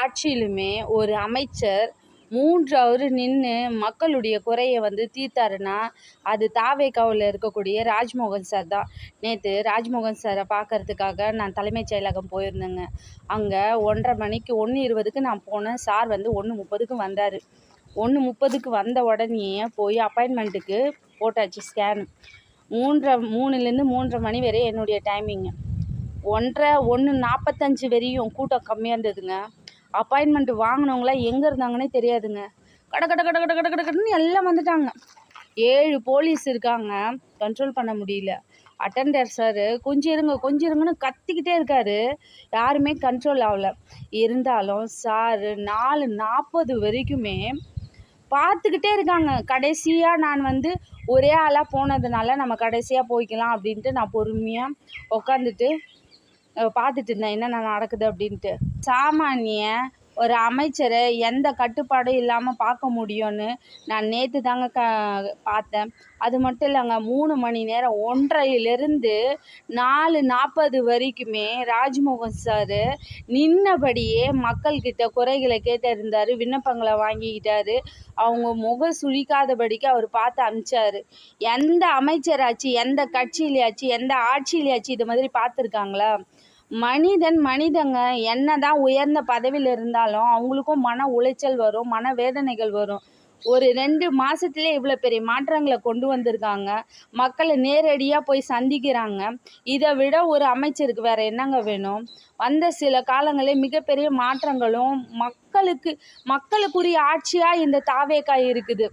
ஆட்சியிலுமே ஒரு அமைச்சர் 3 ஹவர் நின்று மக்களுடைய குறையை தீர்த்தாருன்னா அது தாவேகாவில் இருக்கக்கூடிய ராஜ்மோகன் சார் தான். நேற்று ராஜ்மோகன் சாரை பார்க்கறதுக்காக நான் தலைமைச் செயலகம் போயிருந்தேங்க. அங்கே 1:30 மணிக்கு 1:20க்கு நான் போனேன். சார் 1:30க்கு வந்தார். 1:30க்கு வந்த உடனேயே போய் அப்பாயின்மெண்ட்டுக்கு போட்டாச்சு ஸ்கேனு. 3லேருந்து 3:30 மணி வரை என்னுடைய டைமிங்கு. 1:45 வரையும் கூட்டம் கம்மியாக இருந்ததுங்க. அப்பாயின்மெண்ட் வாங்கினவங்களாம் எங்கே இருந்தாங்கன்னே தெரியாதுங்க. கட கட கட கட கட கடன்னு எல்லாம் வந்துட்டாங்க. 7 போலீஸ் இருக்காங்க, கண்ட்ரோல் பண்ண முடியல. அட்டெண்டர் சார் கொஞ்சம் இருங்கன்னு கத்திக்கிட்டே இருக்காரு. யாருமே கண்ட்ரோல் ஆகலை. இருந்தாலும் சார் 4:40 வரைக்குமே பார்த்துக்கிட்டே இருக்காங்க. கடைசியாக நான் ஒரே ஆளாக போனதுனால நம்ம கடைசியாக போய்க்கலாம் அப்படின்ட்டு நான் பொறுமையாக உட்காந்துட்டு பார்த்துட்டு இருந்தேன் என்னென்ன நடக்குது அப்படின்ட்டு. சாமானிய ஒரு அமைச்சரை எந்த கட்டுப்பாடும் இல்லாமல் பார்க்க முடியும்னு நான் நேற்று தாங்க பார்த்தேன். அது மட்டும் இல்லைங்க, 3 மணி நேரம் 1:30லேருந்து 4:40 வரைக்குமே ராஜ்மோகன் சார் நின்னபடியே மக்கள்கிட்ட குறைகளை கேட்டிருந்தார், விண்ணப்பங்களை வாங்கிக்கிட்டாரு. அவங்க முகம் சுழிக்காதபடிக்கு அவர் பார்த்து அனுப்பிச்சார். எந்த அமைச்சராச்சு, எந்த கட்சியிலையாச்சு, எந்த ஆட்சியிலையாச்சு இது மாதிரி பார்த்துருக்காங்களா? மனிதங்க என்னதான் உயர்ந்த பதவியில் இருந்தாலும் அவங்களுக்கும் மன உளைச்சல் வரும், மன வேதனைகள் வரும். ஒரு 2 மாதத்துலேயே இவ்வளோ பெரிய மாற்றங்களை கொண்டு வந்திருக்காங்க. மக்களை நேரடியாக போய் சந்திக்கிறாங்க. இதை விட ஒரு அமைச்சருக்கு வேறு என்னங்க வேணும்? வந்த சில காலங்களே மிகப்பெரிய மாற்றங்களும் மக்களுக்குரிய ஆட்சியாக இந்த தாவேகா இருக்குது.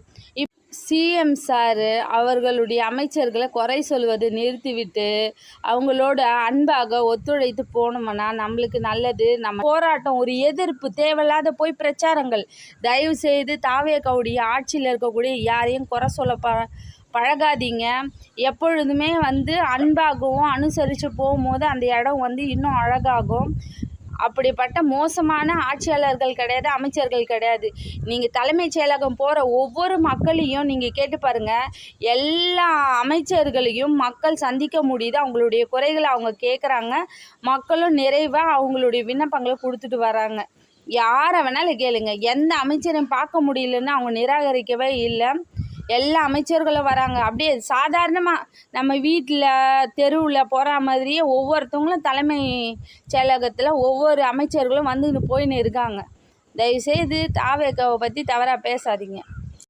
சிஎம் சார் அவர்களுடைய அமைச்சர்களை குறை சொல்வதை நிறுத்திவிட்டு அவங்களோட அன்பாக ஒத்துழைத்து போனோம்னா நம்மளுக்கு நல்லது. நம்ம போராட்டம், ஒரு எதிர்ப்பு தேவையில்லாத போய் பிரச்சாரங்கள். தயவு செய்து தாவேகாவுடைய ஆட்சியில் இருக்கக்கூடிய யாரையும் குறை சொல்ல பழகாதீங்க. எப்பொழுதுமே அன்பாகவும் அனுசரித்து போகும்போது அந்த இடம் இன்னும் அழகாகும். அப்படிப்பட்ட மோசமான ஆட்சியாளர்கள் கிடையாது, அமைச்சர்கள் கிடையாது. நீங்கள் தலைமைச் செயலகம் போகிற ஒவ்வொரு மக்களையும் நீங்கள் கேட்டு பாருங்கள். எல்லா அமைச்சர்களையும் மக்கள் சந்திக்க முடியுது. அவங்களுடைய குறைகளை அவங்க கேட்குறாங்க. மக்களும் நிறைவாக அவங்களுடைய விண்ணப்பங்களை கொடுத்துட்டு வராங்க. யாரை வேணாலும் கேளுங்க. எந்த அமைச்சரையும் பார்க்க முடியலன்னு அவங்க நிராகரிக்கவே இல்லை. எல்லா அமைச்சர்களும் வராங்க. அப்படியே சாதாரணமாக நம்ம வீட்டில் தெருவில் போகிற மாதிரியே ஒவ்வொருத்தவங்களும் தலைமை செயலகத்தில் ஒவ்வொரு அமைச்சர்களும் போயின்னு இருக்காங்க. தயவுசெய்து தாவேகாவை பற்றி தவறாக பேசாதீங்க.